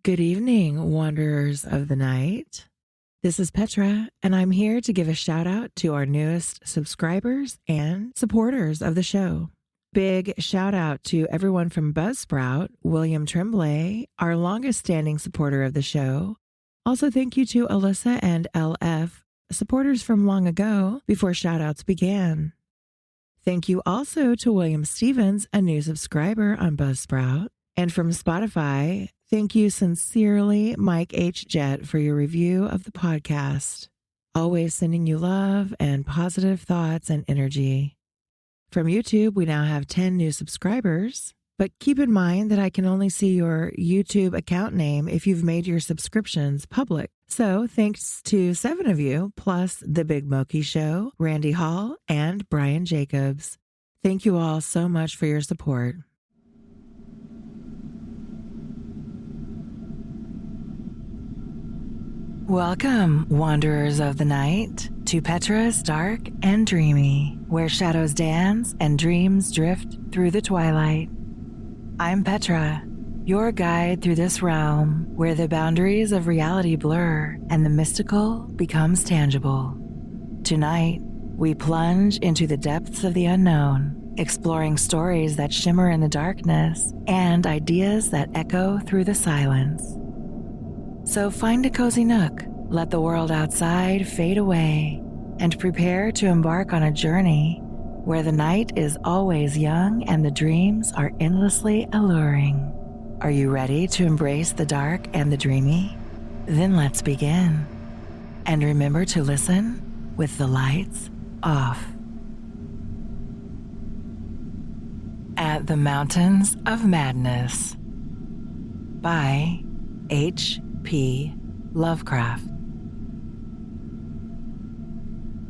Good evening, wanderers of the night. This is Petra, and I'm here to give a shout out to our newest subscribers and supporters of the show. Big shout out to everyone from Buzzsprout, William Tremblay, our longest standing supporter of the show. Also, thank you to Alyssa and LF, supporters from long ago before shout outs began. Thank you also to William Stevens, a new subscriber on Buzzsprout. And from Spotify, thank you sincerely, Mike H. Jett, for your review of the podcast. Always sending you love and positive thoughts and energy. From YouTube, we now have 10 new subscribers, but keep in mind that I can only see your YouTube account name if you've made your subscriptions public. So thanks to 7 of you, plus The Big Moki Show, Randy Hall, and Brian Jacobs. Thank you all so much for your support. Welcome, wanderers of the night, to Petra's Dark and Dreamy, where shadows dance and dreams drift through the twilight. I'm Petra, your guide through this realm where the boundaries of reality blur and the mystical becomes tangible. Tonight, we plunge into the depths of the unknown, exploring stories that shimmer in the darkness and ideas that echo through the silence. So find a cozy nook, let the world outside fade away, and prepare to embark on a journey where the night is always young and the dreams are endlessly alluring. Are you ready to embrace the dark and the dreamy? Then let's begin. And remember to listen with the lights off. At the Mountains of Madness by H.P. Lovecraft.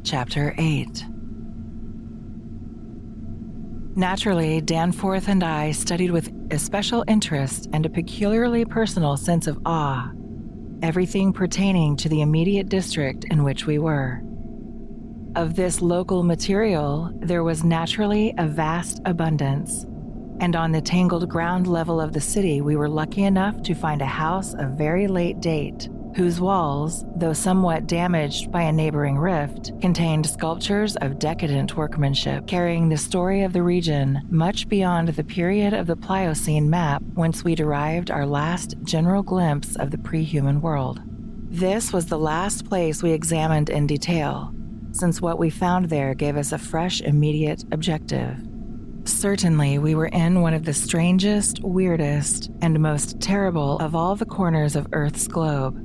Chapter 8. Naturally, Danforth and I studied with especial interest and a peculiarly personal sense of awe everything pertaining to the immediate district in which we were. Of this local material, there was naturally a vast abundance, and on the tangled ground level of the city we were lucky enough to find a house of very late date, whose walls, though somewhat damaged by a neighboring rift, contained sculptures of decadent workmanship, carrying the story of the region much beyond the period of the Pliocene map whence we derived our last general glimpse of the pre-human world. This was the last place we examined in detail, since what we found there gave us a fresh immediate objective. Certainly, we were in one of the strangest, weirdest, and most terrible of all the corners of Earth's globe.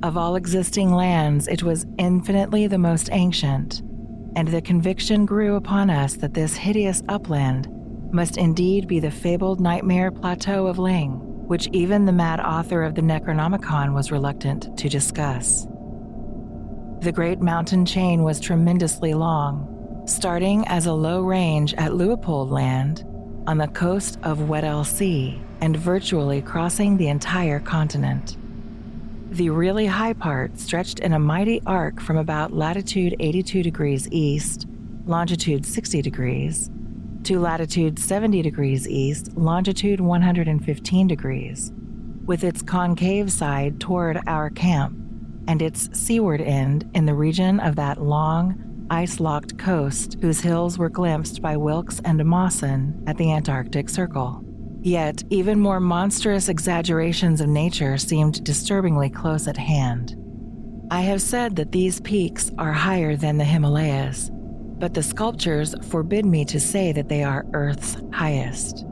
Of all existing lands, it was infinitely the most ancient, and the conviction grew upon us that this hideous upland must indeed be the fabled nightmare plateau of Ling, which even the mad author of the Necronomicon was reluctant to discuss. The great mountain chain was tremendously long, starting as a low range at Leopold Land on the coast of Weddell Sea and virtually crossing the entire continent. The really high part stretched in a mighty arc from about latitude 82 degrees east, longitude 60 degrees, to latitude 70 degrees east, longitude 115 degrees, with its concave side toward our camp and its seaward end in the region of that long, ice-locked coast whose hills were glimpsed by Wilkes and Mawson at the Antarctic Circle. Yet, even more monstrous exaggerations of nature seemed disturbingly close at hand. I have said that these peaks are higher than the Himalayas, but the sculptures forbid me to say that they are Earth's highest.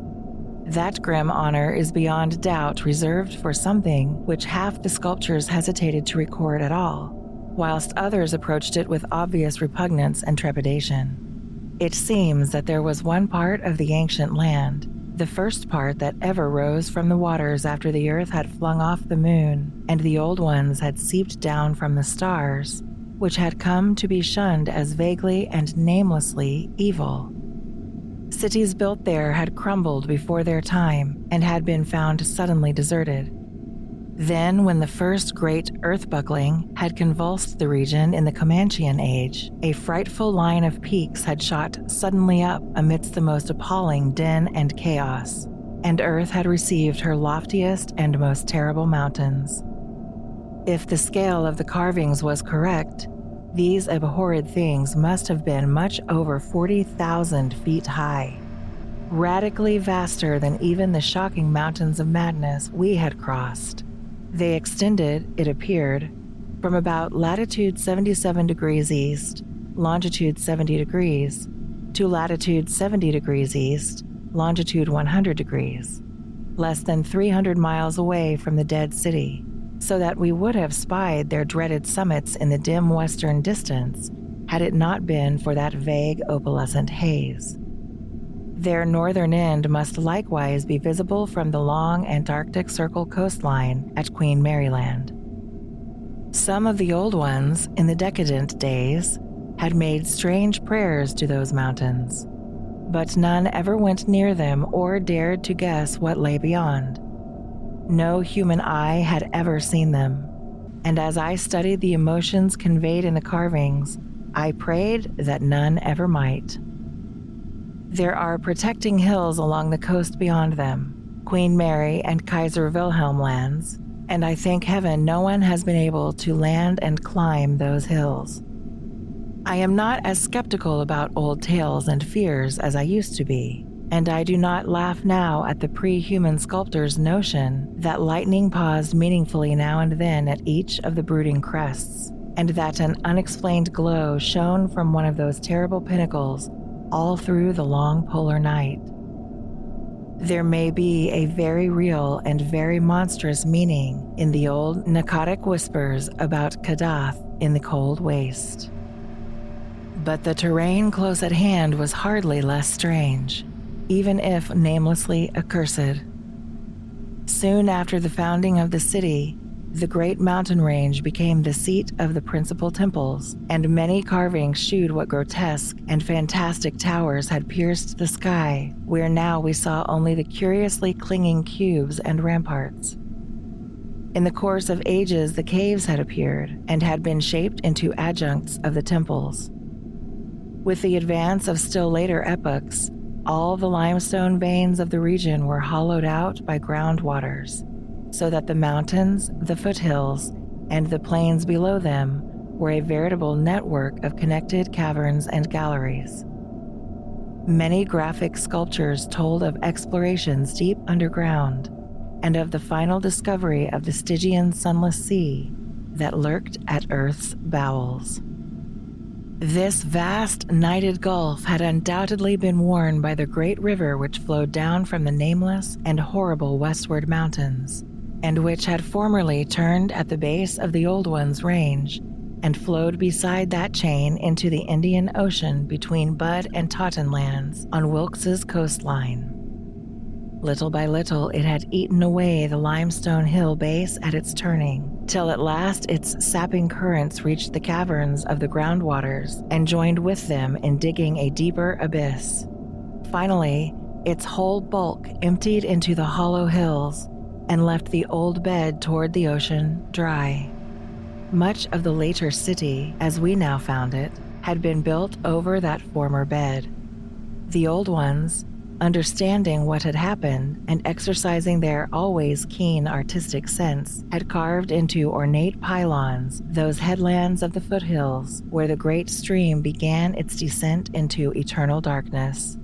That grim honor is beyond doubt reserved for something which half the sculptures hesitated to record at all, whilst others approached it with obvious repugnance and trepidation. It seems that there was one part of the ancient land, the first part that ever rose from the waters after the earth had flung off the moon and the old ones had seeped down from the stars, which had come to be shunned as vaguely and namelessly evil. Cities built there had crumbled before their time and had been found suddenly deserted. Then, when the first great earth-buckling had convulsed the region in the Comanchean age, a frightful line of peaks had shot suddenly up amidst the most appalling din and chaos. and Earth had received her loftiest and most terrible mountains. If the scale of the carvings was correct, these abhorred things must have been much over 40,000 feet high, radically vaster than even the shocking mountains of madness we had crossed. They extended, it appeared, from about latitude 77 degrees east, longitude 70 degrees, to latitude 70 degrees east, longitude 100 degrees, less than 300 miles away from the dead city, so that we would have spied their dreaded summits in the dim western distance had it not been for that vague opalescent haze. Their northern end must likewise be visible from the long Antarctic Circle coastline at Queen Mary Land. Some of the old ones, in the decadent days, had made strange prayers to those mountains, but none ever went near them or dared to guess what lay beyond. No human eye had ever seen them, and as I studied the emotions conveyed in the carvings, I prayed that none ever might. There are protecting hills along the coast beyond them, Queen Mary and Kaiser Wilhelm lands, and I thank heaven no one has been able to land and climb those hills. I am not as skeptical about old tales and fears as I used to be, and I do not laugh now at the pre-human sculptor's notion that lightning paused meaningfully now and then at each of the brooding crests, and that an unexplained glow shone from one of those terrible pinnacles all through the long polar night. There may be a very real and very monstrous meaning in the old narcotic whispers about Kadath in the cold waste. But the terrain close at hand was hardly less strange, even if namelessly accursed. Soon after the founding of the city, the great mountain range became the seat of the principal temples, and many carvings shewed what grotesque and fantastic towers had pierced the sky, where now we saw only the curiously clinging cubes and ramparts. In the course of ages, the caves had appeared and had been shaped into adjuncts of the temples. With the advance of still later epochs, all the limestone veins of the region were hollowed out by groundwaters, so that the mountains, the foothills, and the plains below them were a veritable network of connected caverns and galleries. Many graphic sculptures told of explorations deep underground and of the final discovery of the Stygian sunless sea that lurked at Earth's bowels. This vast, nighted gulf had undoubtedly been worn by the great river which flowed down from the nameless and horrible westward mountains, and which had formerly turned at the base of the Old One's range and flowed beside that chain into the Indian Ocean between Bud and Totten lands on Wilkes's coastline. Little by little, it had eaten away the limestone hill base at its turning, till at last its sapping currents reached the caverns of the groundwaters and joined with them in digging a deeper abyss. Finally, its whole bulk emptied into the hollow hills and left the old bed toward the ocean dry. Much of the later city, as we now found it, had been built over that former bed. The old ones, understanding what had happened and exercising their always keen artistic sense, had carved into ornate pylons those headlands of the foothills where the great stream began its descent into eternal darkness.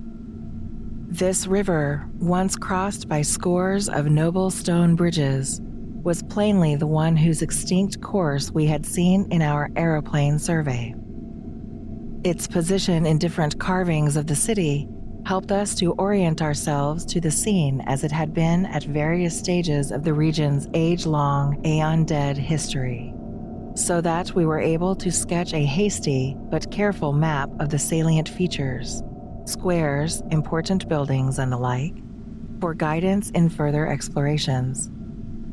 This river, once crossed by scores of noble stone bridges, was plainly the one whose extinct course we had seen in our aeroplane survey. Its position in different carvings of the city helped us to orient ourselves to the scene as it had been at various stages of the region's age-long, aeon-dead history, so that we were able to sketch a hasty but careful map of the salient features, squares, important buildings, and the like, for guidance in further explorations.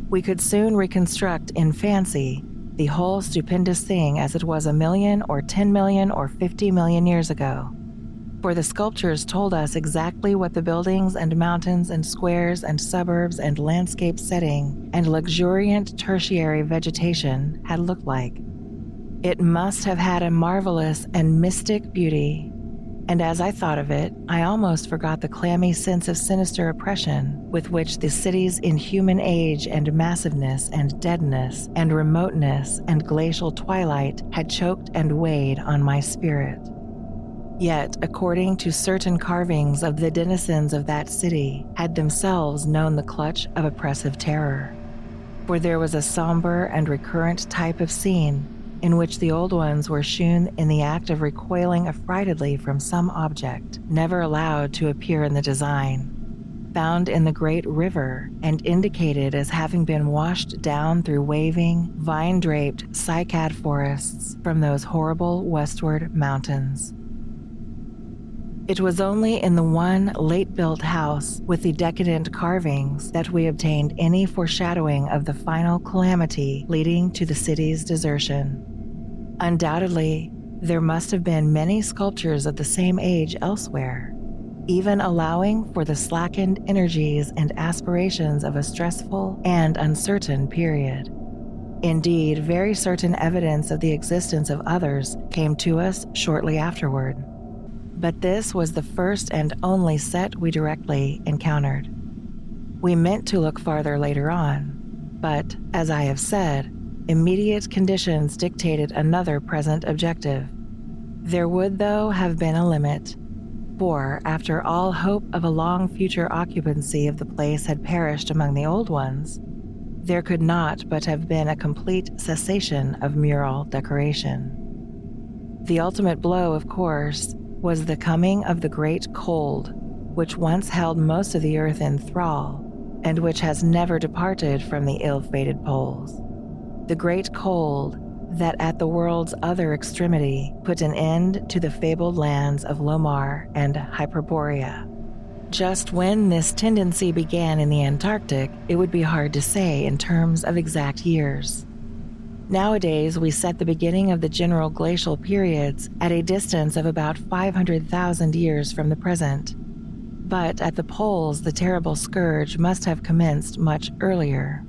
We could soon reconstruct in fancy the whole stupendous thing as it was 1 million or 10 million or 50 million years ago, for the sculptures told us exactly what the buildings and mountains and squares and suburbs and landscape setting and luxuriant tertiary vegetation had looked like. It must have had a marvelous and mystic beauty, And as I thought of it, I almost forgot the clammy sense of sinister oppression with which the city's inhuman age and massiveness and deadness and remoteness and glacial twilight had choked and weighed on my spirit. Yet, according to certain carvings of the denizens of that city, had themselves known the clutch of oppressive terror. For there was a somber and recurrent type of scene in which the old ones were shewn in the act of recoiling affrightedly from some object, never allowed to appear in the design, found in the great river and indicated as having been washed down through waving, vine-draped cycad forests from those horrible westward mountains. It was only in the one late-built house with the decadent carvings that we obtained any foreshadowing of the final calamity leading to the city's desertion. Undoubtedly, there must have been many sculptures of the same age elsewhere, even allowing for the slackened energies and aspirations of a stressful and uncertain period. Indeed, very certain evidence of the existence of others came to us shortly afterward. But this was the first and only set we directly encountered. We meant to look farther later on, but, as I have said, immediate conditions dictated another present objective. There would, though, have been a limit, for after all hope of a long future occupancy of the place had perished among the old ones, there could not but have been a complete cessation of mural decoration. The ultimate blow, of course, was the coming of the great cold, which once held most of the earth in thrall, and which has never departed from the ill-fated poles. The great cold that at the world's other extremity put an end to the fabled lands of Lomar and Hyperborea. Just when this tendency began in the Antarctic, it would be hard to say in terms of exact years. Nowadays, we set the beginning of the general glacial periods at a distance of about 500,000 years from the present. But at the poles, the terrible scourge must have commenced much earlier.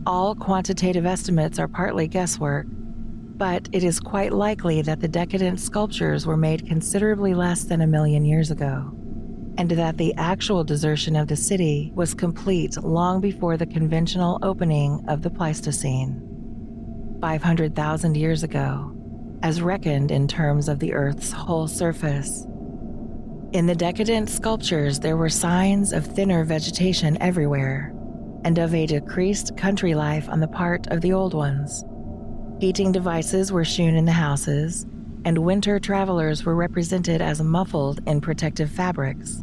All quantitative estimates are partly guesswork, but it is quite likely that the decadent sculptures were made considerably less than 1 million years ago, and that the actual desertion of the city was complete long before the conventional opening of the Pleistocene. 500,000 years ago, as reckoned in terms of the Earth's whole surface. In the decadent sculptures, there were signs of thinner vegetation everywhere, and of a decreased country life on the part of the old ones. Heating devices were shewn in the houses, and winter travelers were represented as muffled in protective fabrics.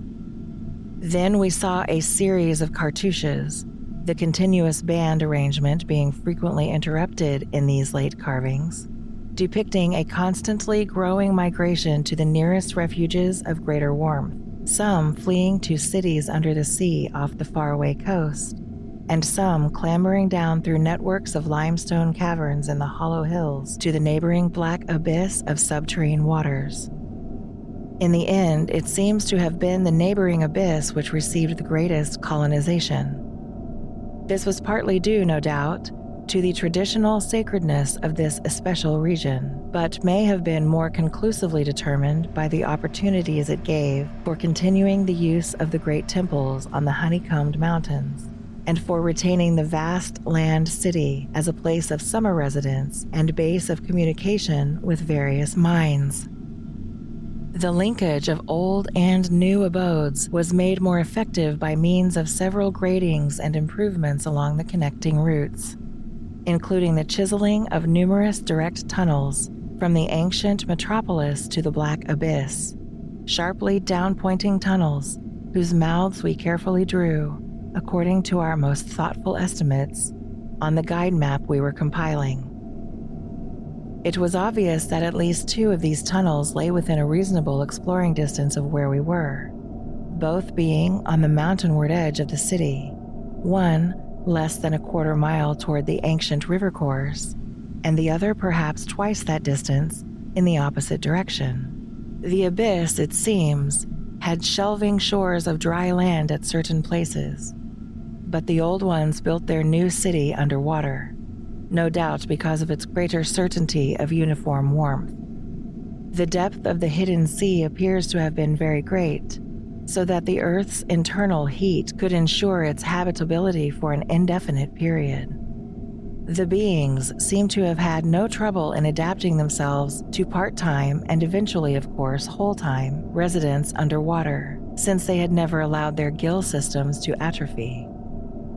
Then we saw a series of cartouches, the continuous band arrangement being frequently interrupted in these late carvings, depicting a constantly growing migration to the nearest refuges of greater warmth, some fleeing to cities under the sea off the faraway coast, and some clambering down through networks of limestone caverns in the hollow hills to the neighboring black abyss of subterranean waters. In the end, it seems to have been the neighboring abyss which received the greatest colonization. This was partly due, no doubt, to the traditional sacredness of this especial region, but may have been more conclusively determined by the opportunities it gave for continuing the use of the great temples on the honeycombed mountains, and for retaining the vast land city as a place of summer residence and base of communication with various minds. The linkage of old and new abodes was made more effective by means of several gratings and improvements along the connecting routes, including the chiseling of numerous direct tunnels from the ancient metropolis to the black abyss, sharply down-pointing tunnels whose mouths we carefully drew, according to our most thoughtful estimates, on the guide map we were compiling. It was obvious that at least 2 of these tunnels lay within a reasonable exploring distance of where we were, both being on the mountainward edge of the city, one less than a quarter mile toward the ancient river course, and the other perhaps twice that distance in the opposite direction. The abyss, it seems, had shelving shores of dry land at certain places, but the old ones built their new city underwater, no doubt because of its greater certainty of uniform warmth. The depth of the hidden sea appears to have been very great, so that the Earth's internal heat could ensure its habitability for an indefinite period. The beings seem to have had no trouble in adapting themselves to part-time and eventually, of course, whole-time residence underwater, since they had never allowed their gill systems to atrophy.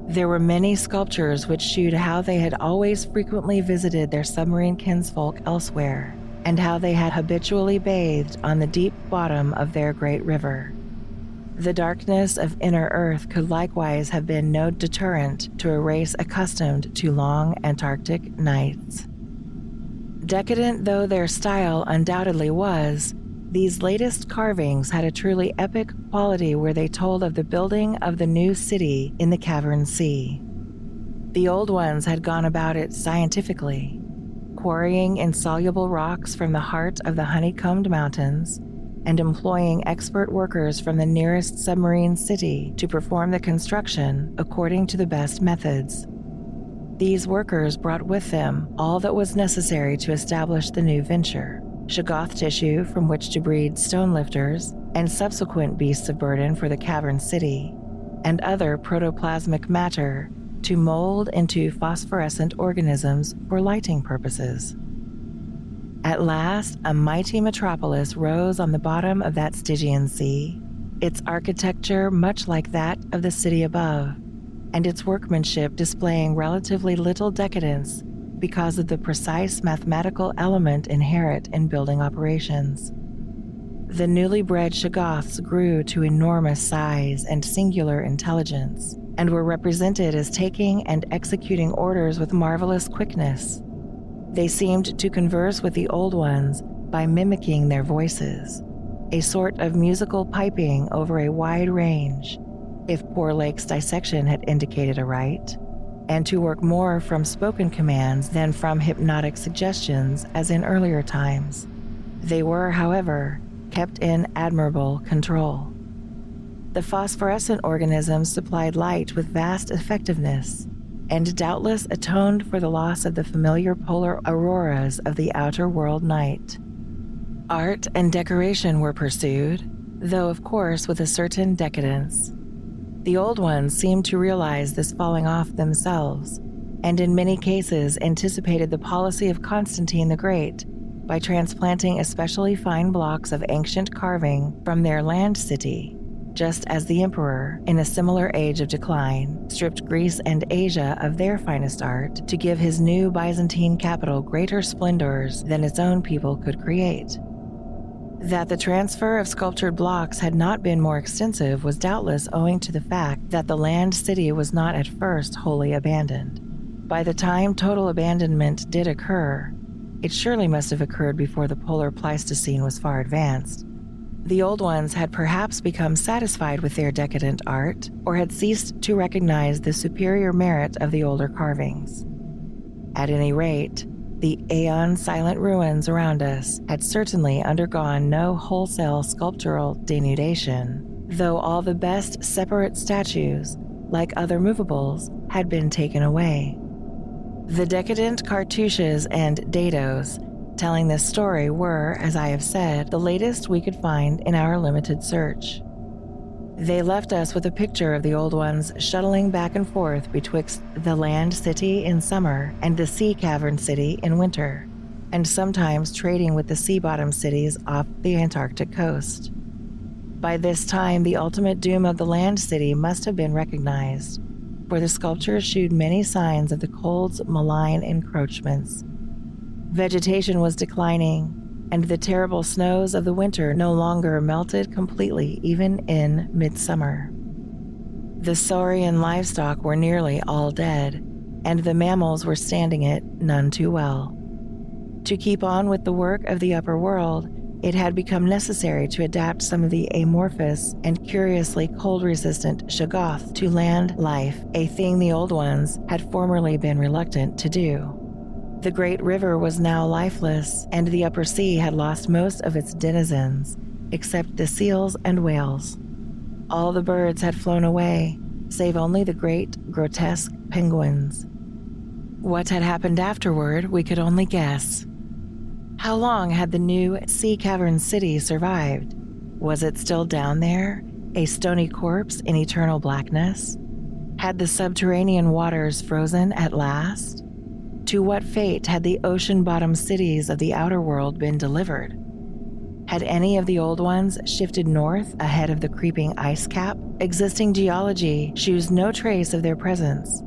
There were many sculptures which showed how they had always frequently visited their submarine kinsfolk elsewhere, and how they had habitually bathed on the deep bottom of their great river. The darkness of inner Earth could likewise have been no deterrent to a race accustomed to long Antarctic nights. Decadent though their style undoubtedly was, these latest carvings had a truly epic quality where they told of the building of the new city in the cavern sea. The old ones had gone about it scientifically, quarrying insoluble rocks from the heart of the honeycombed mountains and employing expert workers from the nearest submarine city to perform the construction according to the best methods. These workers brought with them all that was necessary to establish the new venture: shoggoth tissue from which to breed stone lifters and subsequent beasts of burden for the cavern city, and other protoplasmic matter to mold into phosphorescent organisms for lighting purposes. At last, a mighty metropolis rose on the bottom of that Stygian sea, its architecture much like that of the city above, and its workmanship displaying relatively little decadence because of the precise mathematical element inherent in building operations. The newly bred shoggoths grew to enormous size and singular intelligence, and were represented as taking and executing orders with marvelous quickness. They seemed to converse with the old ones by mimicking their voices, a sort of musical piping over a wide range, if poor Lake's dissection had indicated aright, and to work more from spoken commands than from hypnotic suggestions as in earlier times. They were, however, kept in admirable control. The phosphorescent organisms supplied light with vast effectiveness, and doubtless atoned for the loss of the familiar polar auroras of the outer world night. Art and decoration were pursued, though of course with a certain decadence. The old ones seemed to realize this falling off themselves, and in many cases anticipated the policy of Constantine the Great by transplanting especially fine blocks of ancient carving from their land city, just as the emperor, in a similar age of decline, stripped Greece and Asia of their finest art to give his new Byzantine capital greater splendors than its own people could create. That the transfer of sculptured blocks had not been more extensive was doubtless owing to the fact that the land city was not at first wholly abandoned. By the time total abandonment did occur, it surely must have occurred before the polar Pleistocene was far advanced. The old ones had perhaps become satisfied with their decadent art, or had ceased to recognize the superior merit of the older carvings. At any rate, the aeon-silent ruins around us had certainly undergone no wholesale sculptural denudation, though all the best separate statues, like other movables, had been taken away. The decadent cartouches and dados telling this story were, as I have said, the latest we could find in our limited search. They left us with a picture of the old ones shuttling back and forth betwixt the land city in summer and the sea cavern city in winter, and sometimes trading with the sea-bottom cities off the Antarctic coast. By this time, the ultimate doom of the land city must have been recognized, for the sculptures shewed many signs of the cold's malign encroachments. Vegetation was declining, and the terrible snows of the winter no longer melted completely even in midsummer. The saurian livestock were nearly all dead, and the mammals were standing it none too well. To keep on with the work of the upper world, it had become necessary to adapt some of the amorphous and curiously cold-resistant shoggoth to land life, a thing the old ones had formerly been reluctant to do. The great river was now lifeless, and the upper sea had lost most of its denizens, except the seals and whales. All the birds had flown away, save only the great, grotesque penguins. What had happened afterward, we could only guess. How long had the new sea cavern city survived? Was it still down there, a stony corpse in eternal blackness? Had the subterranean waters frozen at last? To what fate had the ocean-bottom cities of the outer world been delivered? Had any of the old ones shifted north ahead of the creeping ice cap? Existing geology shews no trace of their presence.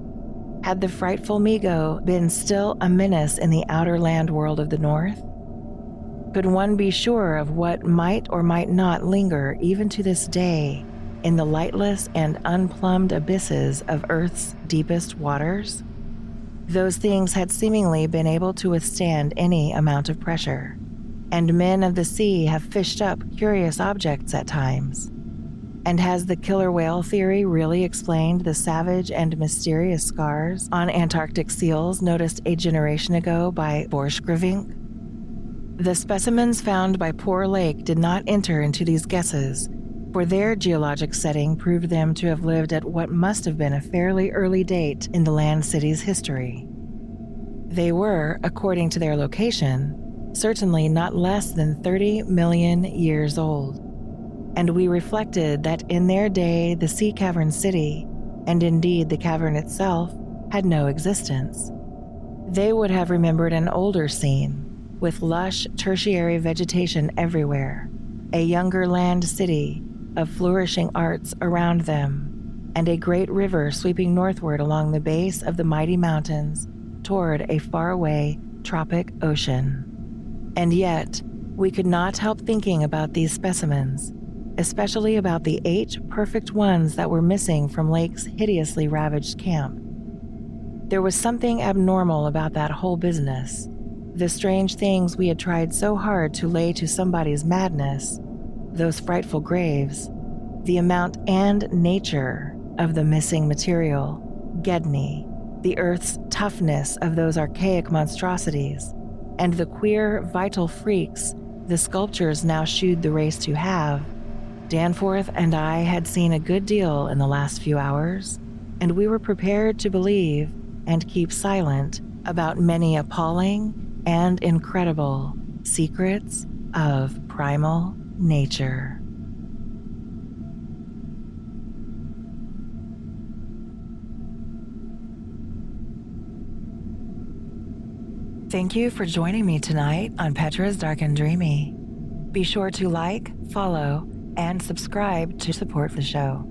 Had the frightful Migo been still a menace in the outer land world of the north? Could one be sure of what might or might not linger even to this day in the lightless and unplumbed abysses of Earth's deepest waters? Those things had seemingly been able to withstand any amount of pressure, and men of the sea have fished up curious objects at times. And has the killer whale theory really explained the savage and mysterious scars on Antarctic seals noticed a generation ago by Borchgrevink? The specimens found by Poor Lake did not enter into these guesses, for their geologic setting proved them to have lived at what must have been a fairly early date in the land city's history. They were, according to their location, certainly not less than 30 million years old, and we reflected that in their day the sea cavern city, and indeed the cavern itself, had no existence. They would have remembered an older scene, with lush tertiary vegetation everywhere, a younger land city of flourishing arts around them, and a great river sweeping northward along the base of the mighty mountains toward a faraway tropic ocean. And yet, we could not help thinking about these specimens, especially about the 8 perfect ones that were missing from Lake's hideously ravaged camp. There was something abnormal about that whole business. The strange things we had tried so hard to lay to somebody's madness, those frightful graves, the amount and nature of the missing material, Gedney, the earth's toughness of those archaic monstrosities, and the queer, vital freaks the sculptures now shewed the race to have. Danforth and I had seen a good deal in the last few hours, and we were prepared to believe and keep silent about many appalling and incredible secrets of primal nature. Thank you for joining me tonight on Petra's Dark and Dreamy. Be sure to like, follow, and subscribe to support the show.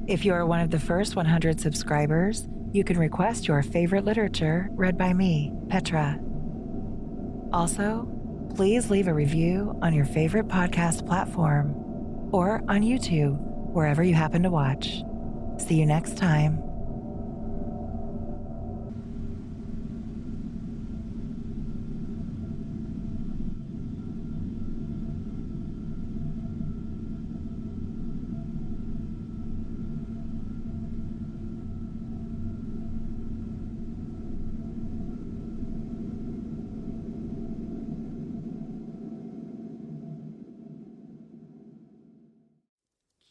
If you are one of the first 100 subscribers, you can request your favorite literature read by me, Petra. Also, please leave a review on your favorite podcast platform or on YouTube, wherever you happen to watch. See you next time.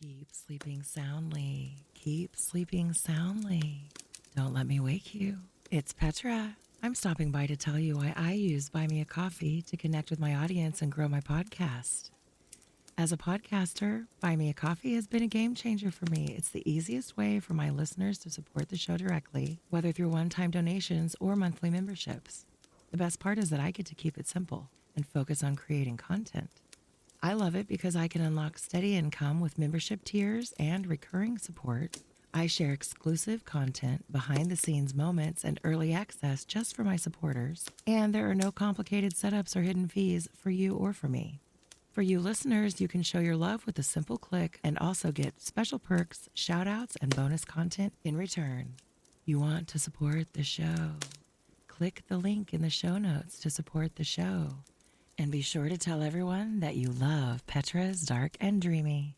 Keep sleeping soundly. Keep sleeping soundly. Don't let me wake you. It's Petra. I'm stopping by to tell you why I use Buy Me a Coffee to connect with my audience and grow my podcast. As a podcaster, Buy Me a Coffee has been a game changer for me. It's the easiest way for my listeners to support the show directly, whether through one-time donations or monthly memberships. The best part is that I get to keep it simple and focus on creating content. I love it because I can unlock steady income with membership tiers and recurring support. I share exclusive content, behind-the-scenes moments, and early access just for my supporters. And there are no complicated setups or hidden fees for you or for me. For you listeners, you can show your love with a simple click and also get special perks, shout-outs, and bonus content in return. You want to support the show? Click the link in the show notes to support the show. And be sure to tell everyone that you love Petra's Dark and Dreamy.